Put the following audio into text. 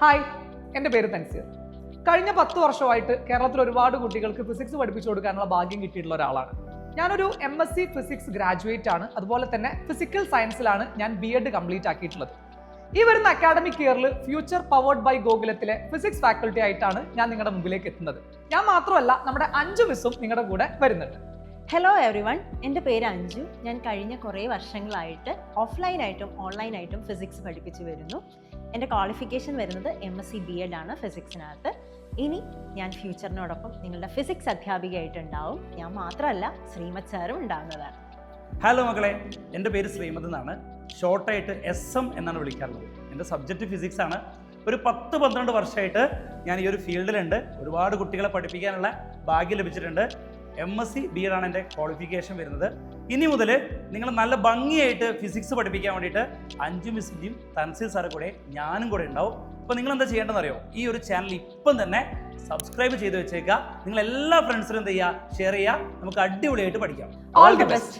Hi, എൻ്റെ പേര് തൻസീർ. കഴിഞ്ഞ 10 വർഷമായിട്ട് കേരളത്തിൽ ഒരുപാട് കുട്ടികൾക്ക് ഫിസിക്സ് പഠിപ്പിച്ചു കൊടുക്കാനുള്ള ഭാഗ്യം കിട്ടിയിട്ടുള്ള ഒരാളാണ്. ഞാനൊരു MSc ഫിസിക്സ് ഗ്രാജുവേറ്റ് ആണ്. അതുപോലെ തന്നെ ഫിസിക്കൽ സയൻസിലാണ് ഞാൻ B.Ed കംപ്ലീറ്റ് ആക്കിയിട്ടുള്ളത്. ഈ വരുന്ന അക്കാഡമിക് ഇയറിൽ ഫ്യൂച്ചർ പവേർഡ് ബൈ ഗോകുലത്തിലെ ഫിസിക്സ് ഫാക്കൽറ്റി ആയിട്ടാണ് ഞാൻ നിങ്ങളുടെ മുമ്പിലേക്ക് എത്തുന്നത്. ഞാൻ മാത്രമല്ല, നമ്മുടെ 5 മിസ്സും നിങ്ങളുടെ കൂടെ വരുന്നുണ്ട്. ഹലോ എവ്രിവൺ, എൻ്റെ പേര് അഞ്ജു. ഞാൻ കഴിഞ്ഞ കുറേ വർഷങ്ങളായിട്ട് ഓഫ്ലൈനായിട്ടും ഓൺലൈനായിട്ടും ഫിസിക്സ് പഠിപ്പിച്ചു വരുന്നു. എൻ്റെ ക്വാളിഫിക്കേഷൻ വരുന്നത് MSc B.Ed ആണ് ഫിസിക്സിനകത്ത്. ഇനി ഞാൻ ഫ്യൂച്ചറിനോടൊപ്പം നിങ്ങളുടെ ഫിസിക്സ് അധ്യാപികയായിട്ടുണ്ടാവും. ഞാൻ മാത്രമല്ല, ശ്രീമത് സാറും ഉണ്ടാകുന്നതാണ്. ഹലോ മക്കളെ, എൻ്റെ പേര് ശ്രീമത് എന്നാണ്. ഷോർട്ടായിട്ട് SM എന്നാണ് വിളിക്കാറുള്ളത്. എൻ്റെ സബ്ജക്റ്റ് ഫിസിക്സ് ആണ്. ഒരു 10-12 വർഷമായിട്ട് ഞാൻ ഈ ഒരു ഫീൽഡിലുണ്ട്. ഒരുപാട് കുട്ടികളെ പഠിപ്പിക്കാനുള്ള ഭാഗ്യം ലഭിച്ചിട്ടുണ്ട്. MSc B.Ed ആണ് എൻ്റെ ക്വാളിഫിക്കേഷൻ വരുന്നത്. ഇനി മുതൽ നിങ്ങൾ നല്ല ഭംഗിയായിട്ട് ഫിസിക്സ് പഠിപ്പിക്കാൻ വേണ്ടിയിട്ട് 5 മിസ്സിൻ്റെയും തൻസീർ സാറ് കൂടെ ഞാനും കൂടെ ഉണ്ടാവും. അപ്പോൾ നിങ്ങൾ എന്താ ചെയ്യേണ്ടതെന്ന് അറിയോ? ഈ ഒരു ചാനൽ ഇപ്പം തന്നെ സബ്സ്ക്രൈബ് ചെയ്ത് വെച്ചേക്കുക. നിങ്ങൾ എല്ലാ ഫ്രണ്ട്സിനും എന്ത് ചെയ്യുക, ഷെയർ ചെയ്യുക. നമുക്ക് അടിപൊളിയായിട്ട് പഠിക്കാം. All the best.